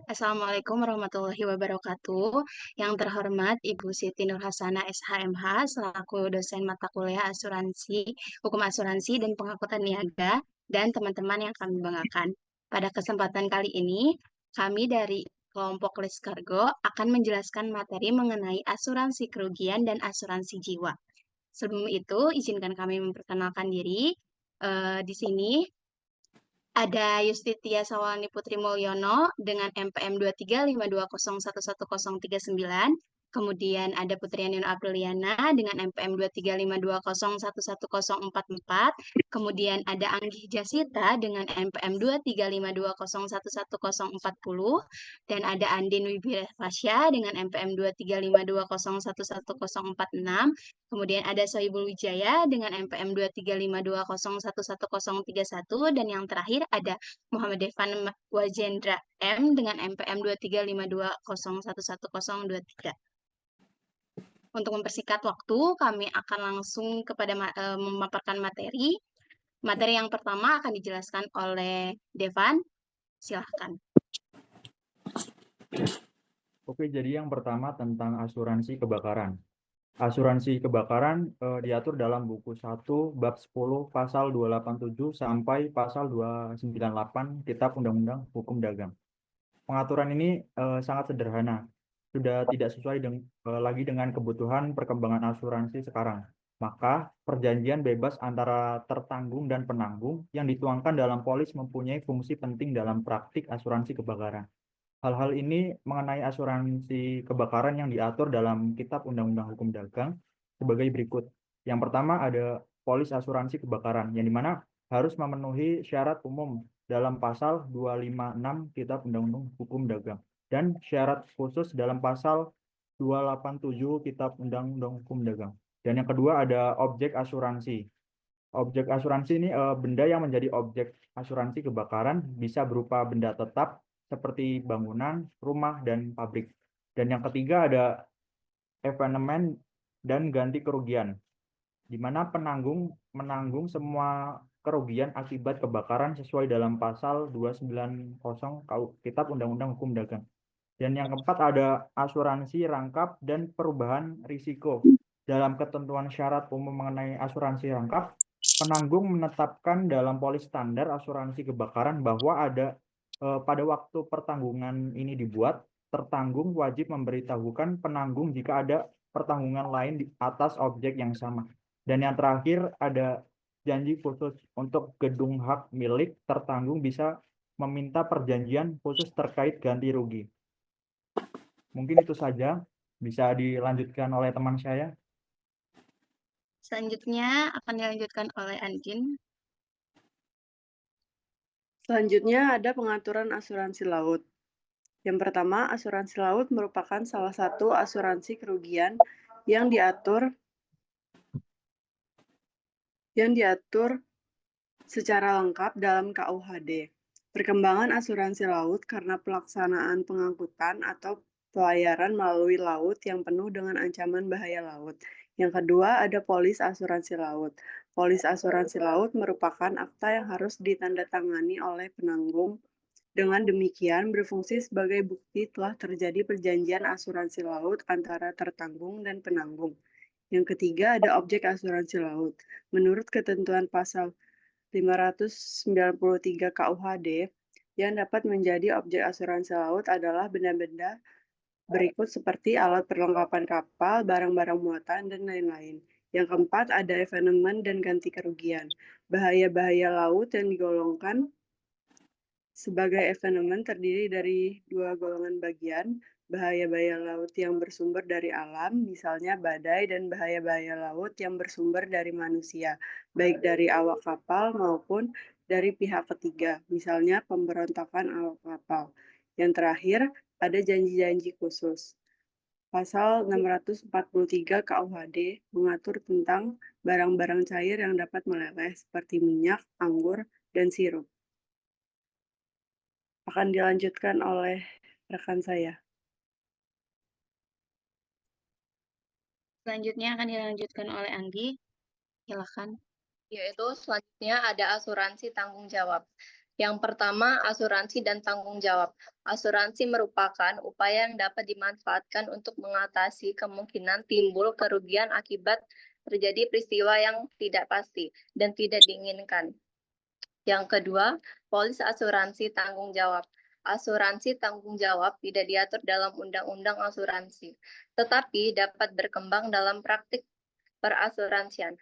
Assalamualaikum warahmatullahi wabarakatuh. Yang terhormat Ibu Siti Nurhasana SHMH selaku dosen mata kuliah hukum asuransi dan pengangkutan niaga dan teman-teman yang kami banggakan. Pada kesempatan kali ini, kami dari kelompok List Cargo akan menjelaskan materi mengenai asuransi kerugian dan asuransi jiwa. Sebelum itu, izinkan kami memperkenalkan diri. Di sini ada Yustitia Sawalani Putri Mulyono dengan NPM 2352011039. Kemudian ada Putrianin Apriliana dengan NPM 2352011044. Kemudian ada Anggih Jasita dengan NPM 2352011040. Dan ada Andin Wibirasya dengan NPM 2352011046. Kemudian ada Sohibul Wijaya dengan NPM 2352011031 dan yang terakhir ada Muhammad Devan Wajendra M dengan NPM 2352011023. Untuk mempersingkat waktu, kami akan langsung memaparkan materi. Materi yang pertama akan dijelaskan oleh Devan. Silahkan. Oke, jadi yang pertama tentang asuransi kebakaran. Asuransi kebakaran diatur dalam buku 1 bab 10 pasal 287 sampai pasal 298 Kitab Undang-Undang Hukum Dagang. Pengaturan ini sangat sederhana, sudah tidak sesuai lagi dengan kebutuhan perkembangan asuransi sekarang. Maka perjanjian bebas antara tertanggung dan penanggung yang dituangkan dalam polis mempunyai fungsi penting dalam praktik asuransi kebakaran. Hal-hal ini mengenai asuransi kebakaran yang diatur dalam Kitab Undang-Undang Hukum Dagang sebagai berikut. Yang pertama ada polis asuransi kebakaran, yang dimana harus memenuhi syarat umum dalam pasal 256 Kitab Undang-Undang Hukum Dagang dan syarat khusus dalam pasal 287 Kitab Undang-Undang Hukum Dagang. Dan yang kedua ada objek asuransi. Objek asuransi ini benda yang menjadi objek asuransi kebakaran bisa berupa benda tetap seperti bangunan, rumah, dan pabrik. Dan yang ketiga ada evenement dan ganti kerugian, di mana penanggung menanggung semua kerugian akibat kebakaran sesuai dalam pasal 290 Kitab Undang-Undang Hukum Dagang. Dan yang keempat ada asuransi rangkap dan perubahan risiko. Dalam ketentuan syarat umum mengenai asuransi rangkap, penanggung menetapkan dalam polis standar asuransi kebakaran bahwa pada waktu pertanggungan ini dibuat, tertanggung wajib memberitahukan penanggung jika ada pertanggungan lain di atas objek yang sama. Dan yang terakhir ada janji khusus untuk gedung hak milik tertanggung bisa meminta perjanjian khusus terkait ganti rugi. Mungkin itu saja, bisa dilanjutkan oleh teman saya. Selanjutnya akan dilanjutkan oleh Andin. Selanjutnya ada pengaturan asuransi laut. Yang pertama, asuransi laut merupakan salah satu asuransi kerugian yang diatur secara lengkap dalam KUHD. Perkembangan asuransi laut karena pelaksanaan pengangkutan atau pelayaran melalui laut yang penuh dengan ancaman bahaya laut. Yang kedua, ada polis asuransi laut. Polis asuransi laut merupakan akta yang harus ditandatangani oleh penanggung. Dengan demikian, berfungsi sebagai bukti telah terjadi perjanjian asuransi laut antara tertanggung dan penanggung. Yang ketiga, ada objek asuransi laut. Menurut ketentuan pasal 593 KUHD, yang dapat menjadi objek asuransi laut adalah benda-benda berikut seperti alat perlengkapan kapal, barang-barang muatan, dan lain-lain. Yang keempat, ada evenement dan ganti kerugian. Bahaya-bahaya laut yang digolongkan sebagai evenement terdiri dari dua golongan bagian, bahaya-bahaya laut yang bersumber dari alam, misalnya badai, dan bahaya-bahaya laut yang bersumber dari manusia, baik dari awak kapal maupun dari pihak ketiga, misalnya pemberontakan awak kapal. Yang terakhir, ada janji-janji khusus. Pasal 643 KUHD mengatur tentang barang-barang cair yang dapat meleleh seperti minyak, anggur, dan sirup. Akan dilanjutkan oleh rekan saya. Selanjutnya akan dilanjutkan oleh Anggi. Silakan. Yaitu selanjutnya ada asuransi tanggung jawab. Yang pertama, asuransi dan tanggung jawab. Asuransi merupakan upaya yang dapat dimanfaatkan untuk mengatasi kemungkinan timbul kerugian akibat terjadi peristiwa yang tidak pasti dan tidak diinginkan. Yang kedua, polis asuransi tanggung jawab. Asuransi tanggung jawab tidak diatur dalam undang-undang asuransi, tetapi dapat berkembang dalam praktik perasuransian.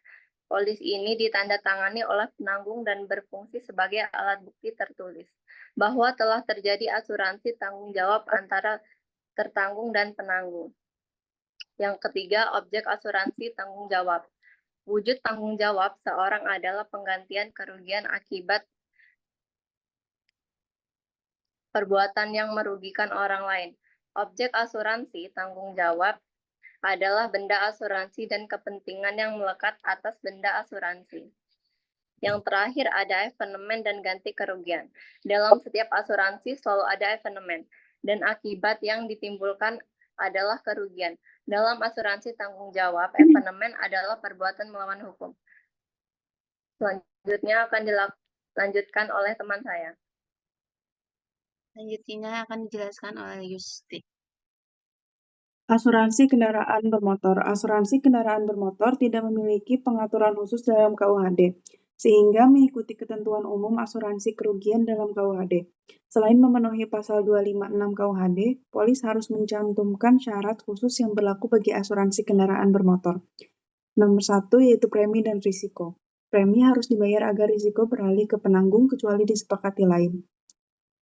Polis ini ditandatangani oleh penanggung dan berfungsi sebagai alat bukti tertulis bahwa telah terjadi asuransi tanggung jawab antara tertanggung dan penanggung. Yang ketiga, objek asuransi tanggung jawab. Wujud tanggung jawab seorang adalah penggantian kerugian akibat perbuatan yang merugikan orang lain. Objek asuransi tanggung jawab adalah benda asuransi dan kepentingan yang melekat atas benda asuransi. Yang terakhir ada evenement dan ganti kerugian. Dalam setiap asuransi selalu ada evenement dan akibat yang ditimbulkan adalah kerugian. Dalam asuransi tanggung jawab, evenement adalah perbuatan melawan hukum. Selanjutnya akan dilanjutkan oleh teman saya. Selanjutnya akan dijelaskan oleh Yusti. Asuransi kendaraan bermotor. Asuransi kendaraan bermotor tidak memiliki pengaturan khusus dalam KUHD, sehingga mengikuti ketentuan umum asuransi kerugian dalam KUHD. Selain memenuhi pasal 256 KUHD, polis harus mencantumkan syarat khusus yang berlaku bagi asuransi kendaraan bermotor. Nomor 1 yaitu premi dan risiko. Premi harus dibayar agar risiko beralih ke penanggung kecuali disepakati lain.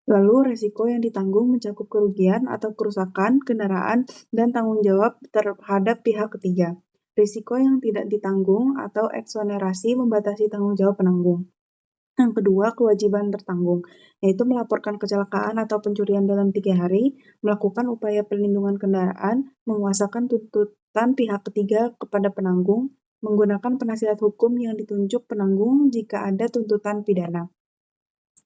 Lalu, resiko yang ditanggung mencakup kerugian atau kerusakan kendaraan dan tanggung jawab terhadap pihak ketiga. Risiko yang tidak ditanggung atau eksonerasi membatasi tanggung jawab penanggung. Yang kedua, kewajiban tertanggung, yaitu melaporkan kecelakaan atau pencurian dalam 3 hari, melakukan upaya perlindungan kendaraan, menguasakan tuntutan pihak ketiga kepada penanggung, menggunakan penasihat hukum yang ditunjuk penanggung jika ada tuntutan pidana.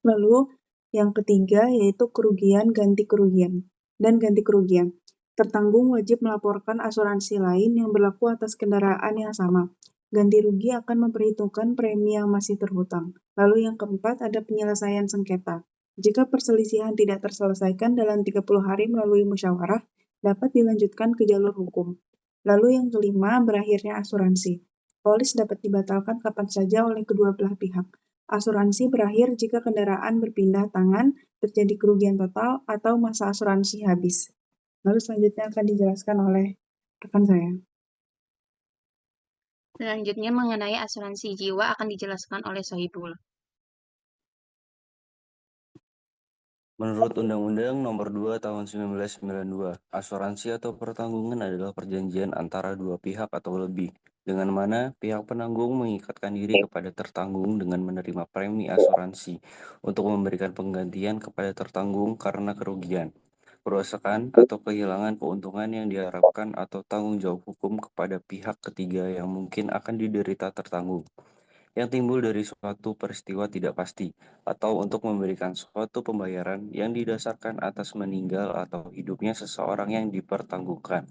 Lalu, yang ketiga yaitu kerugian ganti kerugian dan ganti kerugian. Tertanggung wajib melaporkan asuransi lain yang berlaku atas kendaraan yang sama. Ganti rugi akan memperhitungkan premi yang masih terhutang. Lalu yang keempat ada penyelesaian sengketa. Jika perselisihan tidak terselesaikan dalam 30 hari melalui musyawarah, dapat dilanjutkan ke jalur hukum. Lalu yang kelima, berakhirnya asuransi. Polis dapat dibatalkan kapan saja oleh kedua belah pihak. Asuransi berakhir jika kendaraan berpindah tangan, terjadi kerugian total, atau masa asuransi habis. Lalu selanjutnya akan dijelaskan oleh rekan saya. Selanjutnya mengenai asuransi jiwa akan dijelaskan oleh Sohibul. Menurut Undang-Undang Nomor 2 Tahun 1992, asuransi atau pertanggungan adalah perjanjian antara dua pihak atau lebih, dengan mana pihak penanggung mengikatkan diri kepada tertanggung dengan menerima premi asuransi untuk memberikan penggantian kepada tertanggung karena kerugian, kerusakan, atau kehilangan keuntungan yang diharapkan atau tanggung jawab hukum kepada pihak ketiga yang mungkin akan diderita tertanggung yang timbul dari suatu peristiwa tidak pasti, atau untuk memberikan suatu pembayaran yang didasarkan atas meninggal atau hidupnya seseorang yang dipertanggungkan.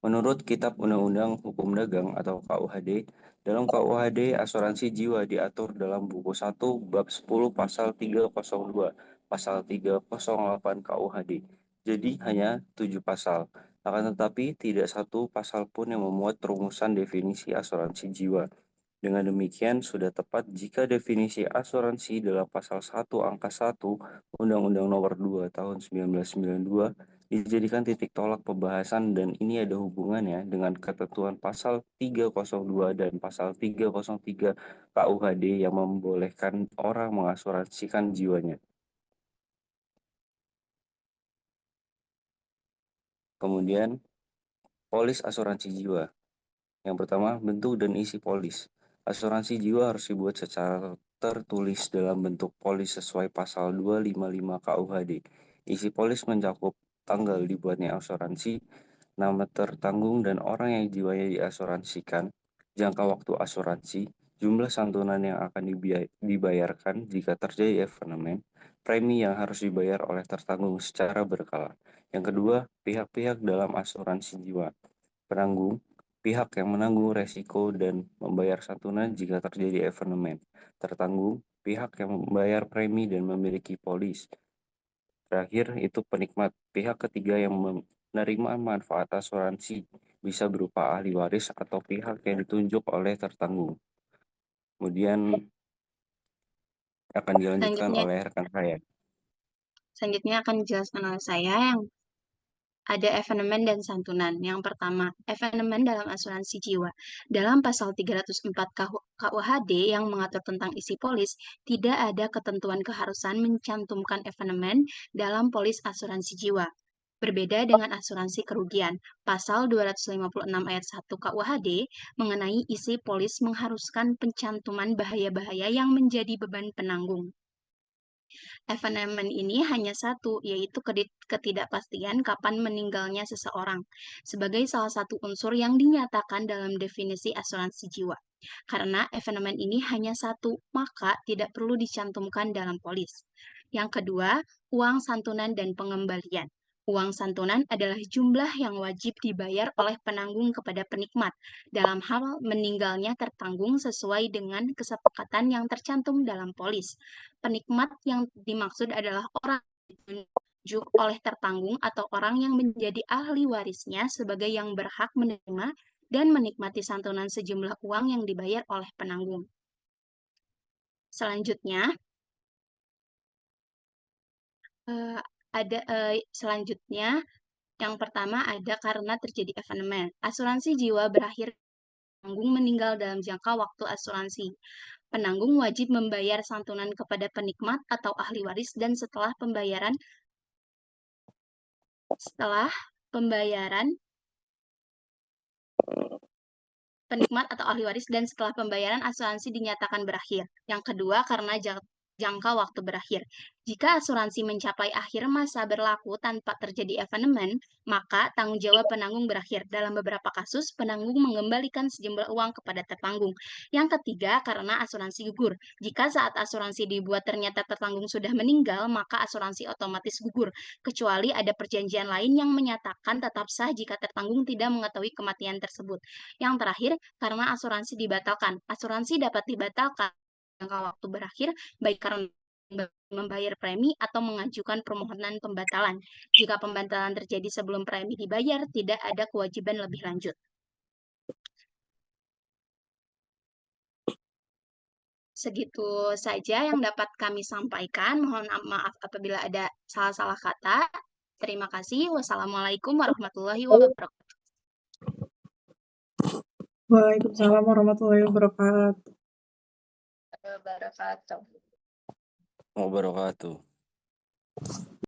Menurut Kitab Undang-Undang Hukum Dagang atau KUHD, dalam KUHD asuransi jiwa diatur dalam buku 1 bab 10 pasal 302, pasal 308 KUHD. Jadi hanya 7 pasal. Akan tetapi tidak satu pasal pun yang memuat rumusan definisi asuransi jiwa. Dengan demikian, sudah tepat jika definisi asuransi dalam pasal 1 angka 1 Undang-Undang Nomor 2 Tahun 1992 dijadikan titik tolak pembahasan dan ini ada hubungannya dengan ketentuan pasal 302 dan pasal 303 KUHD yang membolehkan orang mengasuransikan jiwanya. Kemudian, polis asuransi jiwa. Yang pertama, bentuk dan isi polis. Asuransi jiwa harus dibuat secara tertulis dalam bentuk polis sesuai pasal 255 KUHD. Isi polis mencakup tanggal dibuatnya asuransi, nama tertanggung dan orang yang jiwanya diasuransikan, jangka waktu asuransi, jumlah santunan yang akan dibayarkan jika terjadi evenement, premi yang harus dibayar oleh tertanggung secara berkala. Yang kedua, pihak-pihak dalam asuransi jiwa. Penanggung, pihak yang menanggung resiko dan membayar santunan jika terjadi evenement. Tertanggung, pihak yang membayar premi dan memiliki polis. Terakhir itu penikmat, pihak ketiga yang menerima manfaat asuransi, bisa berupa ahli waris atau pihak yang ditunjuk oleh tertanggung. Kemudian akan dilanjutkan Selanjutnya, oleh rekan saya. akan dijelaskan oleh saya yang ada evenement dan santunan. Yang pertama, evenement dalam asuransi jiwa. Dalam pasal 304 KUHD yang mengatur tentang isi polis, tidak ada ketentuan keharusan mencantumkan evenement dalam polis asuransi jiwa. Berbeda dengan asuransi kerugian, pasal 256 ayat 1 KUHD mengenai isi polis mengharuskan pencantuman bahaya-bahaya yang menjadi beban penanggung. Evenement ini hanya satu, yaitu ketidakpastian kapan meninggalnya seseorang, sebagai salah satu unsur yang dinyatakan dalam definisi asuransi jiwa. Karena evenement ini hanya satu, maka tidak perlu dicantumkan dalam polis. Yang kedua, uang santunan dan pengembalian. Uang santunan adalah jumlah yang wajib dibayar oleh penanggung kepada penikmat dalam hal meninggalnya tertanggung sesuai dengan kesepakatan yang tercantum dalam polis. Penikmat yang dimaksud adalah orang yang ditunjuk oleh tertanggung atau orang yang menjadi ahli warisnya sebagai yang berhak menerima dan menikmati santunan sejumlah uang yang dibayar oleh penanggung. Selanjutnya, yang pertama ada karena terjadi evenement. Asuransi jiwa berakhir penanggung meninggal dalam jangka waktu asuransi. Penanggung wajib membayar santunan kepada penikmat atau ahli waris dan setelah pembayaran penikmat atau ahli waris dan setelah pembayaran asuransi dinyatakan berakhir. Yang kedua, karena jangka waktu berakhir. Jika asuransi mencapai akhir masa berlaku tanpa terjadi evenement, maka tanggung jawab penanggung berakhir. Dalam beberapa kasus, penanggung mengembalikan sejumlah uang kepada tertanggung. Yang ketiga, karena asuransi gugur. Jika saat asuransi dibuat ternyata tertanggung sudah meninggal, maka asuransi otomatis gugur, kecuali ada perjanjian lain yang menyatakan tetap sah jika tertanggung tidak mengetahui kematian tersebut. Yang terakhir, karena asuransi dibatalkan. Asuransi dapat dibatalkan jangka waktu berakhir, baik karena membayar premi atau mengajukan permohonan pembatalan. Jika pembatalan terjadi sebelum premi dibayar, tidak ada kewajiban lebih lanjut. Segitu saja yang dapat kami sampaikan. Mohon maaf apabila ada salah-salah kata. Terima kasih. Wassalamualaikum warahmatullahi wabarakatuh. Waalaikumsalam warahmatullahi wabarakatuh. Wabarakatuh. Wabarakatuh.